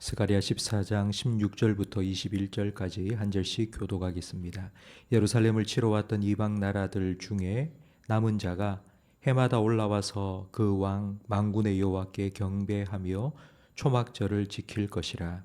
스가랴 14장 16절부터 21절까지 한 절씩 교독하겠습니다. 예루살렘을 치러 왔던 이방 나라들 중에 남은 자가 해마다 올라와서 그 왕 만군의 여호와께 경배하며 초막절을 지킬 것이라.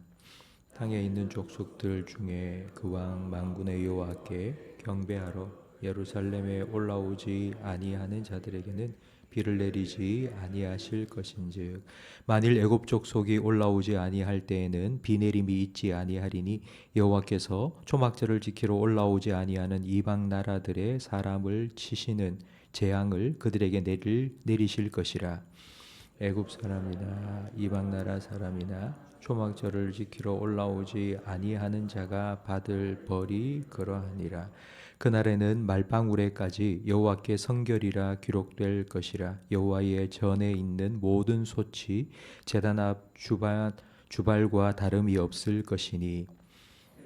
땅에 있는 족속들 중에 그 왕 만군의 여호와께 경배하러 예루살렘에 올라오지 아니하는 자들에게는 비를 내리지 아니하실 것인즉, 만일 애굽 족속이 올라오지 아니할 때에는 비 내림이 있지 아니하리니 여호와께서 초막절을 지키러 올라오지 아니하는 이방 나라들의 사람을 치시는 재앙을 그들에게 내리실 것이라. 애굽 사람이나 이방 나라 사람이나 초막절을 지키러 올라오지 아니하는 자가 받을 벌이 그러하니라. 그날에는 말방울에까지 여호와께 성결이라 기록될 것이라. 여호와의 전에 있는 모든 솥이 제단 앞 주발과 다름이 없을 것이니,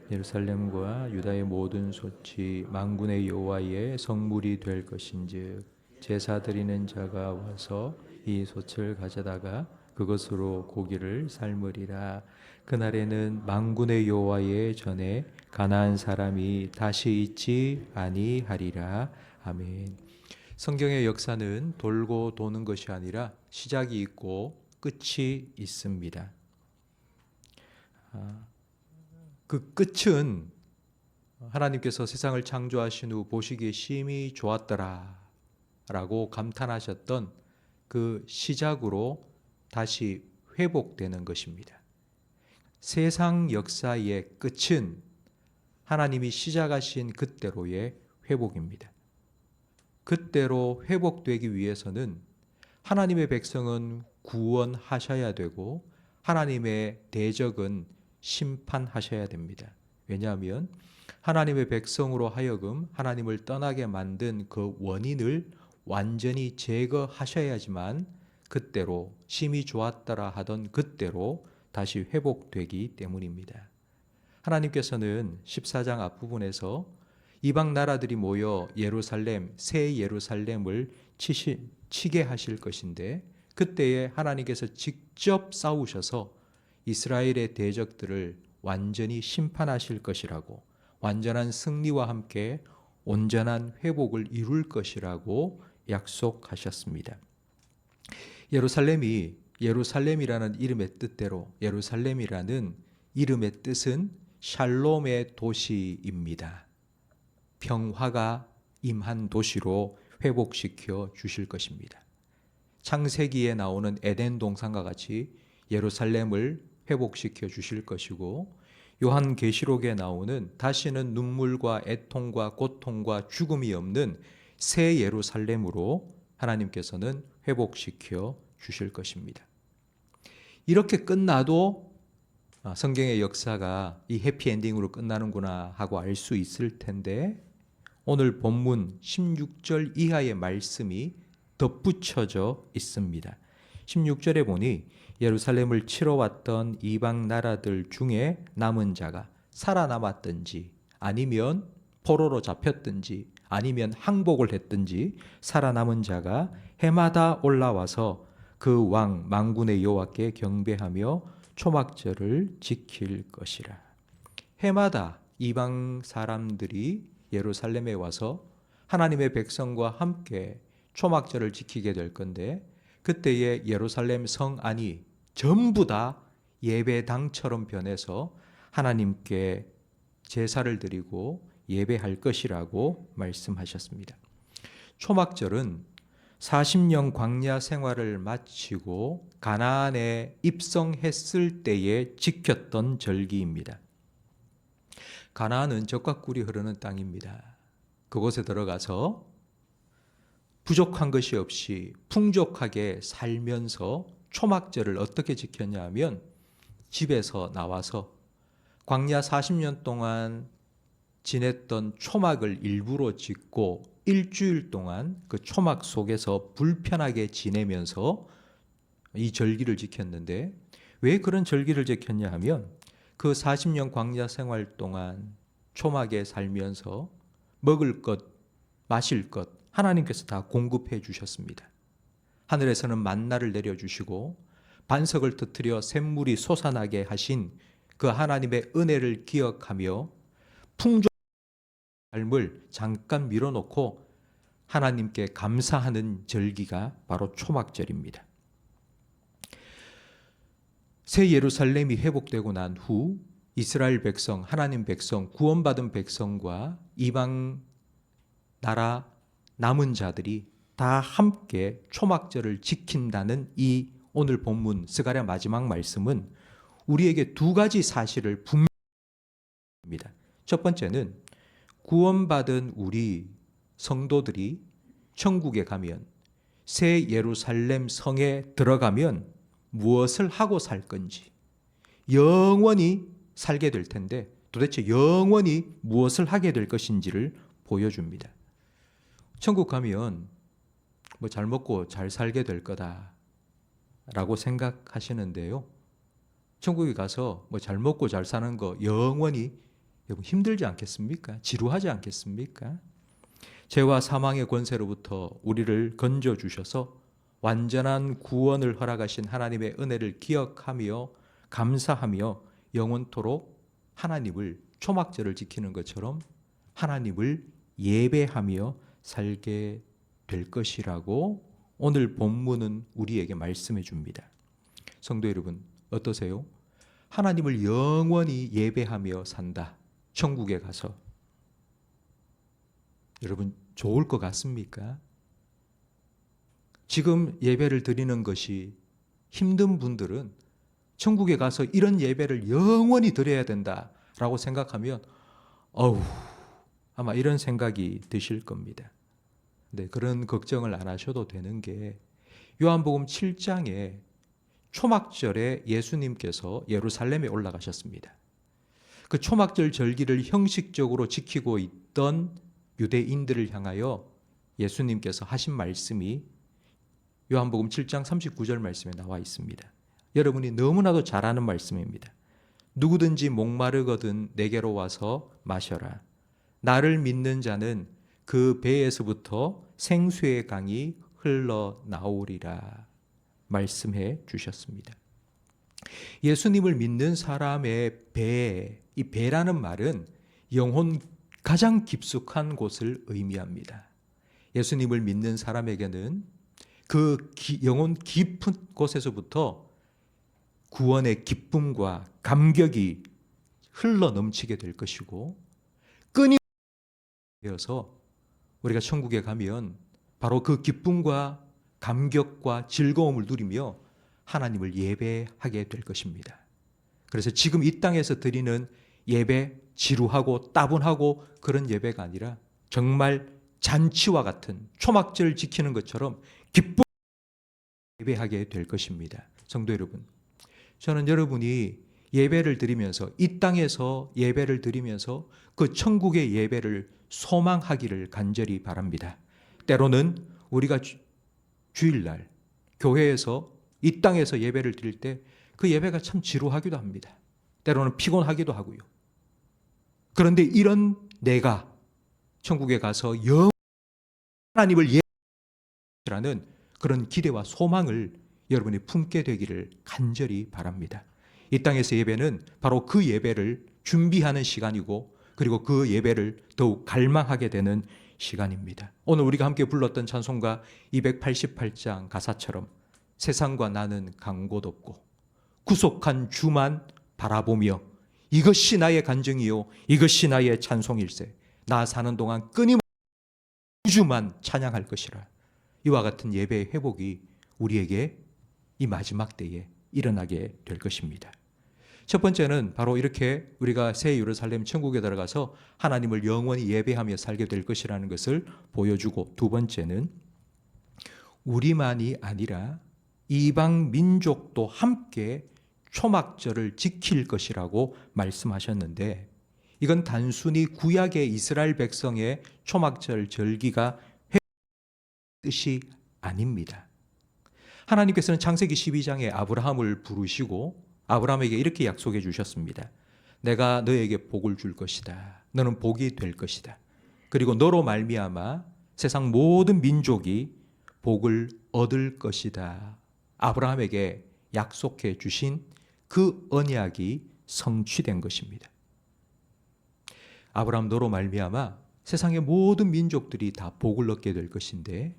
예루살렘과 유다의 모든 솥이 만군의 여호와의 성물이 될 것인즉, 제사 드리는 자가 와서 이 솥을 가져다가 그것으로 고기를 삶으리라. 그날에는 만군의 여호와의 전에 가나안 사람이 다시 있지 아니하리라. 아멘. 성경의 역사는 돌고 도는 것이 아니라 시작이 있고 끝이 있습니다. 그 끝은 하나님께서 세상을 창조하신 후 보시기에 심히 좋았더라 라고 감탄하셨던 그 시작으로 다시 회복되는 것입니다. 세상 역사의 끝은 하나님이 시작하신 그때로의 회복입니다. 그때로 회복되기 위해서는 하나님의 백성은 구원하셔야 되고 하나님의 대적은 심판하셔야 됩니다. 왜냐하면 하나님의 백성으로 하여금 하나님을 떠나게 만든 그 원인을 완전히 제거하셔야지만 그때로, 심히 좋았더라 하던 그때로 다시 회복되기 때문입니다. 하나님께서는 14장 앞부분에서 이방 나라들이 모여 예루살렘, 새 예루살렘을 치게 하실 것인데, 그때에 하나님께서 직접 싸우셔서 이스라엘의 대적들을 완전히 심판하실 것이라고, 완전한 승리와 함께 온전한 회복을 이룰 것이라고 약속하셨습니다. 예루살렘이 예루살렘이라는 이름의 뜻대로, 예루살렘이라는 이름의 뜻은 샬롬의 도시입니다. 평화가 임한 도시로 회복시켜 주실 것입니다. 창세기에 나오는 에덴 동산과 같이 예루살렘을 회복시켜 주실 것이고, 요한계시록에 나오는 다시는 눈물과 애통과 고통과 죽음이 없는 새 예루살렘으로 하나님께서는 회복시켜 주실 것입니다. 이렇게 끝나도 성경의 역사가 이 해피엔딩으로 끝나는구나 하고 알 수 있을 텐데, 오늘 본문 16절 이하의 말씀이 덧붙여져 있습니다. 16절에 보니 예루살렘을 치러 왔던 이방 나라들 중에 남은 자가 살아남았든지 아니면 포로로 잡혔든지 아니면 항복을 했든지 살아남은 자가 해마다 올라와서 그 왕 만군의 여호와께 경배하며 초막절을 지킬 것이라. 해마다 이방 사람들이 예루살렘에 와서 하나님의 백성과 함께 초막절을 지키게 될 건데, 그때의 예루살렘 성 안이 전부 다 예배당처럼 변해서 하나님께 제사를 드리고 예배할 것이라고 말씀하셨습니다. 초막절은 40년 광야 생활을 마치고 가나안에 입성했을 때에 지켰던 절기입니다. 가나안은 젖과 꿀이 흐르는 땅입니다. 그곳에 들어가서 부족한 것이 없이 풍족하게 살면서 초막절을 어떻게 지켰냐 하면, 집에서 나와서 광야 40년 동안 지냈던 초막을 일부러 짓고 일주일 동안 그 초막 속에서 불편하게 지내면서 이 절기를 지켰는데, 왜 그런 절기를 지켰냐 하면, 그 40년 광야 생활 동안 초막에 살면서 먹을 것, 마실 것 하나님께서 다 공급해 주셨습니다. 하늘에서는 만나를 내려주시고 반석을 터뜨려 샘물이 솟아나게 하신 그 하나님의 은혜를 기억하며 풍족한 삶을 잠깐 밀어놓고 하나님께 감사하는 절기가 바로 초막절입니다. 새 예루살렘이 회복되고 난 후 이스라엘 백성, 하나님 백성, 구원받은 백성과 이방 나라 남은 자들이 다 함께 초막절을 지킨다는 이 오늘 본문 스가랴 마지막 말씀은 우리에게 두 가지 사실을 분명합니다. 첫 번째는 구원받은 우리 성도들이 천국에 가면, 새 예루살렘 성에 들어가면 무엇을 하고 살 건지, 영원히 살게 될 텐데 도대체 영원히 무엇을 하게 될 것인지를 보여줍니다. 천국 가면 뭐 잘 먹고 잘 살게 될 거다라고 생각하시는데요. 천국에 가서 뭐 잘 먹고 잘 사는 거 영원히 여러분 힘들지 않겠습니까? 지루하지 않겠습니까? 죄와 사망의 권세로부터 우리를 건져 주셔서 완전한 구원을 허락하신 하나님의 은혜를 기억하며 감사하며 영원토록 하나님을 초막절을 지키는 것처럼 하나님을 예배하며 살게 될 것이라고 오늘 본문은 우리에게 말씀해 줍니다. 성도 여러분, 어떠세요? 하나님을 영원히 예배하며 산다. 천국에 가서. 여러분, 좋을 것 같습니까? 지금 예배를 드리는 것이 힘든 분들은 천국에 가서 이런 예배를 영원히 드려야 된다라고 생각하면 아마 이런 생각이 드실 겁니다. 네, 그런 걱정을 안 하셔도 되는 게 요한복음 7장에 초막절에 예수님께서 예루살렘에 올라가셨습니다. 그 초막절 절기를 형식적으로 지키고 있던 유대인들을 향하여 예수님께서 하신 말씀이 요한복음 7장 39절 말씀에 나와 있습니다. 여러분이 너무나도 잘 아는 말씀입니다. 누구든지 목마르거든 내게로 와서 마셔라. 나를 믿는 자는 그 배에서부터 생수의 강이 흘러나오리라 말씀해 주셨습니다. 예수님을 믿는 사람의 배, 이 배라는 말은 영혼 가장 깊숙한 곳을 의미합니다. 예수님을 믿는 사람에게는 그 영혼 깊은 곳에서부터 구원의 기쁨과 감격이 흘러 넘치게 될 것이고 끊임없이 되어서 우리가 천국에 가면 바로 그 기쁨과 감격과 즐거움을 누리며 하나님을 예배하게 될 것입니다. 그래서 지금 이 땅에서 드리는 예배, 지루하고 따분하고 그런 예배가 아니라 정말 잔치와 같은 초막절 지키는 것처럼 기쁨 예배하게 될 것입니다. 성도 여러분, 저는 여러분이 예배를 드리면서 이 땅에서 예배를 드리면서 그 천국의 예배를 소망하기를 간절히 바랍니다. 때로는 우리가 주일날 교회에서 이 땅에서 예배를 드릴 때 그 예배가 참 지루하기도 합니다. 때로는 피곤하기도 하고요. 그런데 이런 내가 천국에 가서 하나님을 예배하라는 그런 기대와 소망을 여러분이 품게 되기를 간절히 바랍니다. 이 땅에서 예배는 바로 그 예배를 준비하는 시간이고 그리고 그 예배를 더욱 갈망하게 되는 시간입니다. 오늘 우리가 함께 불렀던 찬송가 288장 가사처럼 세상과 나는 간 곳 없고 구속한 주만 바라보며 이것이 나의 간증이요 이것이 나의 찬송일세. 나 사는 동안 끊임없이 주만 찬양할 것이라. 이와 같은 예배의 회복이 우리에게 이 마지막 때에 일어나게 될 것입니다. 첫 번째는 바로 이렇게 우리가 새 예루살렘 천국에 들어가서 하나님을 영원히 예배하며 살게 될 것이라는 것을 보여주고, 두 번째는 우리만이 아니라 이방 민족도 함께 초막절을 지킬 것이라고 말씀하셨는데, 이건 단순히 구약의 이스라엘 백성의 초막절 절기가 뜻이 아닙니다. 하나님께서는 창세기 12장에 아브라함을 부르시고 아브라함에게 이렇게 약속해 주셨습니다. 내가 너에게 복을 줄 것이다. 너는 복이 될 것이다. 그리고 너로 말미암아 세상 모든 민족이 복을 얻을 것이다. 아브라함에게 약속해 주신 그 언약이 성취된 것입니다. 아브라함 너로 말미암아 세상의 모든 민족들이 다 복을 얻게 될 것인데,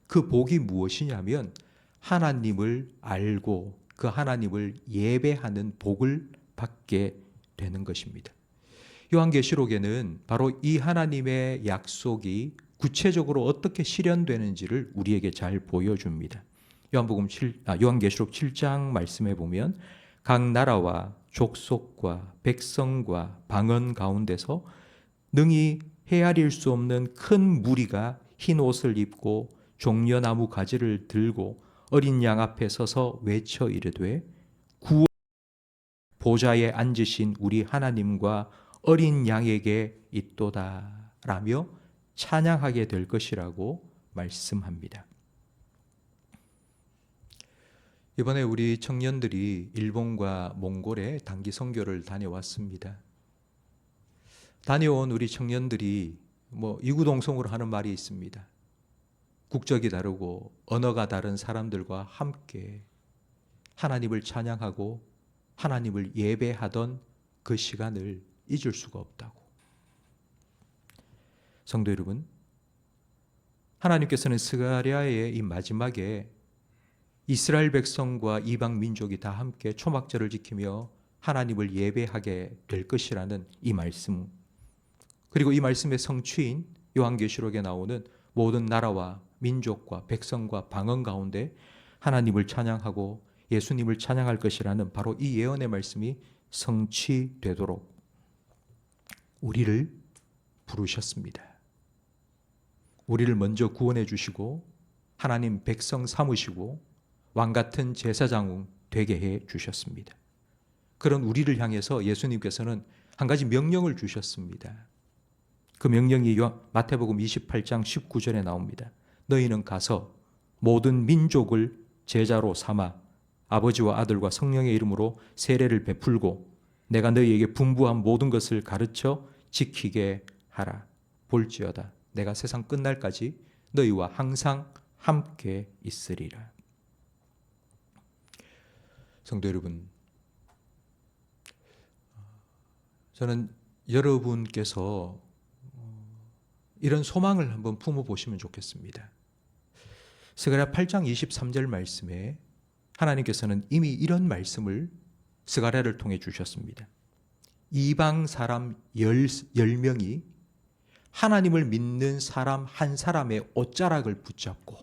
그 복이 무엇이냐면 하나님을 알고 그 하나님을 예배하는 복을 받게 되는 것입니다. 요한계시록에는 바로 이 하나님의 약속이 구체적으로 어떻게 실현되는지를 우리에게 잘 보여줍니다. 요한계시록 7장 말씀에 보면 각 나라와 족속과 백성과 방언 가운데서 능히 헤아릴 수 없는 큰 무리가 흰 옷을 입고 종려나무 가지를 들고 어린 양 앞에 서서 외쳐 이르되 구원 보좌에 앉으신 우리 하나님과 어린 양에게 있도다 라며 찬양하게 될 것이라고 말씀합니다. 이번에 우리 청년들이 일본과 몽골에 단기 선교를 다녀왔습니다. 다녀온 우리 청년들이 이구동성으로 하는 말이 있습니다. 국적이 다르고 언어가 다른 사람들과 함께 하나님을 찬양하고 하나님을 예배하던 그 시간을 잊을 수가 없다고. 성도 여러분, 하나님께서는 스가랴의 이 마지막에 이스라엘 백성과 이방 민족이 다 함께 초막절을 지키며 하나님을 예배하게 될 것이라는 이 말씀, 그리고 이 말씀의 성취인 요한계시록에 나오는 모든 나라와 민족과 백성과 방언 가운데 하나님을 찬양하고 예수님을 찬양할 것이라는 바로 이 예언의 말씀이 성취되도록 우리를 부르셨습니다. 우리를 먼저 구원해 주시고 하나님 백성 삼으시고 왕같은 제사장 되게 해 주셨습니다. 그런 우리를 향해서 예수님께서는 한 가지 명령을 주셨습니다. 그 명령이 마태복음 28장 19절에 나옵니다. 너희는 가서 모든 민족을 제자로 삼아 아버지와 아들과 성령의 이름으로 세례를 베풀고 내가 너희에게 분부한 모든 것을 가르쳐 지키게 하라. 볼지어다 내가 세상 끝날까지 너희와 항상 함께 있으리라. 성도 여러분, 저는 여러분께서 이런 소망을 한번 품어보시면 좋겠습니다. 스가랴 8장 23절 말씀에 하나님께서는 이미 이런 말씀을 스가랴를 통해 주셨습니다. 이방 사람 10명이 하나님을 믿는 사람 한 사람의 옷자락을 붙잡고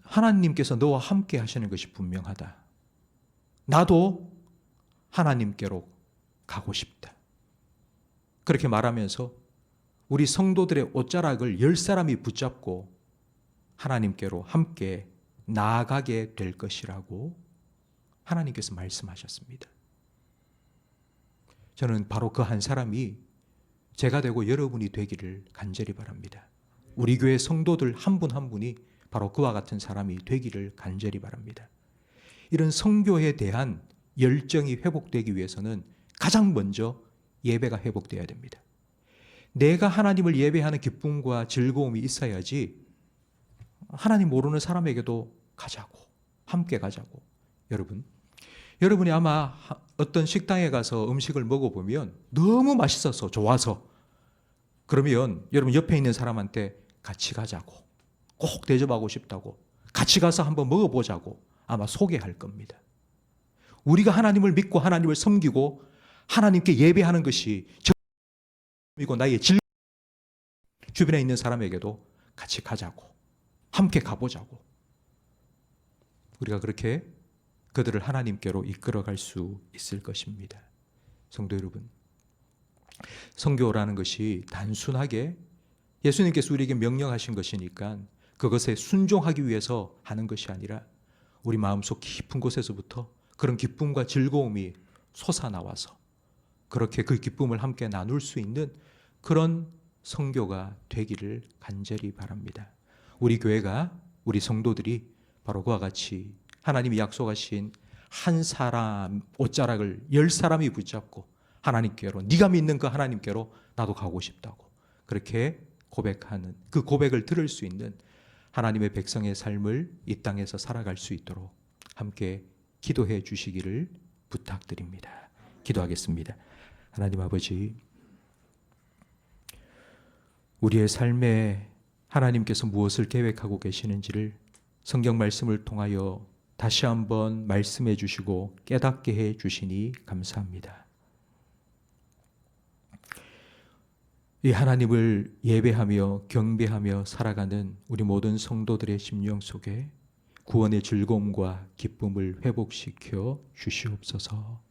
하나님께서 너와 함께 하시는 것이 분명하다. 나도 하나님께로 가고 싶다. 그렇게 말하면서 우리 성도들의 옷자락을 10사람이 붙잡고 하나님께로 함께 나아가게 될 것이라고 하나님께서 말씀하셨습니다. 저는 바로 그 한 사람이 제가 되고 여러분이 되기를 간절히 바랍니다. 우리 교회 성도들 한 분 한 분이 바로 그와 같은 사람이 되기를 간절히 바랍니다. 이런 선교에 대한 열정이 회복되기 위해서는 가장 먼저 예배가 회복되어야 됩니다. 내가 하나님을 예배하는 기쁨과 즐거움이 있어야지 하나님 모르는 사람에게도 가자고, 함께 가자고. 여러분이 아마 어떤 식당에 가서 음식을 먹어보면 너무 맛있어서 좋아서 그러면 여러분 옆에 있는 사람한테 같이 가자고, 꼭 대접하고 싶다고, 같이 가서 한번 먹어보자고 아마 소개할 겁니다. 우리가 하나님을 믿고 하나님을 섬기고 하나님께 예배하는 것이 이고 나의 주변에 있는 사람에게도 같이 가자고, 함께 가보자고. 우리가 그렇게 그들을 하나님께로 이끌어갈 수 있을 것입니다. 성도 여러분, 선교라는 것이 단순하게 예수님께서 우리에게 명령하신 것이니까 그것에 순종하기 위해서 하는 것이 아니라 우리 마음속 깊은 곳에서부터 그런 기쁨과 즐거움이 솟아나와서 그렇게 그 기쁨을 함께 나눌 수 있는 그런 선교가 되기를 간절히 바랍니다. 우리 교회가, 우리 성도들이 바로 그와 같이 하나님이 약속하신 한 사람 옷자락을 10사람이 붙잡고 하나님께로, 네가 믿는 그 하나님께로 나도 가고 싶다고 그렇게 고백하는, 그 고백을 들을 수 있는 하나님의 백성의 삶을 이 땅에서 살아갈 수 있도록 함께 기도해 주시기를 부탁드립니다. 기도하겠습니다. 하나님 아버지, 우리의 삶에 하나님께서 무엇을 계획하고 계시는지를 성경 말씀을 통하여 다시 한번 말씀해 주시고 깨닫게 해 주시니 감사합니다. 이 하나님을 예배하며 경배하며 살아가는 우리 모든 성도들의 심령 속에 구원의 즐거움과 기쁨을 회복시켜 주시옵소서.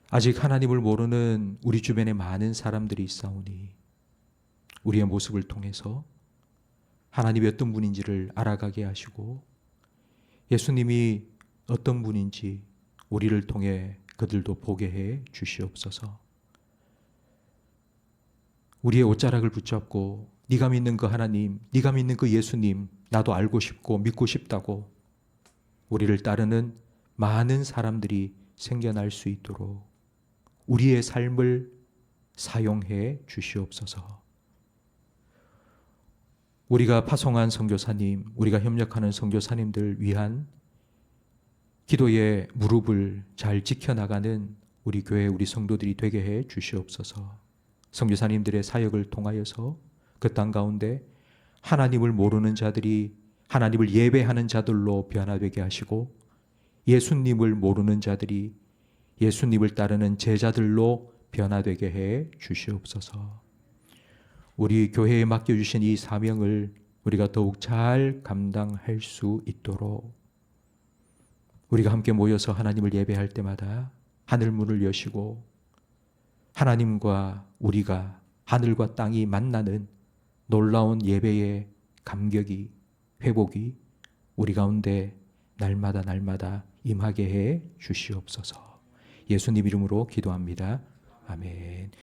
아직 하나님을 모르는 우리 주변에 많은 사람들이 있사오니 우리의 모습을 통해서 하나님이 어떤 분인지를 알아가게 하시고 예수님이 어떤 분인지 우리를 통해 그들도 보게 해 주시옵소서. 우리의 옷자락을 붙잡고 네가 믿는 그 하나님, 네가 믿는 그 예수님 나도 알고 싶고 믿고 싶다고 우리를 따르는 많은 사람들이 생겨날 수 있도록 우리의 삶을 사용해 주시옵소서. 우리가 파송한 선교사님, 우리가 협력하는 선교사님들 위한 기도의 무릎을 잘 지켜나가는 우리 교회, 우리 성도들이 되게 해 주시옵소서. 선교사님들의 사역을 통하여서 그 땅 가운데 하나님을 모르는 자들이 하나님을 예배하는 자들로 변화되게 하시고 예수님을 모르는 자들이 예수님을 따르는 제자들로 변화되게 해 주시옵소서. 우리 교회에 맡겨주신 이 사명을 우리가 더욱 잘 감당할 수 있도록 우리가 함께 모여서 하나님을 예배할 때마다 하늘문을 여시고 하나님과 우리가 하늘과 땅이 만나는 놀라운 예배의 감격이 회복이 우리 가운데 날마다 임하게 해 주시옵소서. 예수님 이름으로 기도합니다. 아멘.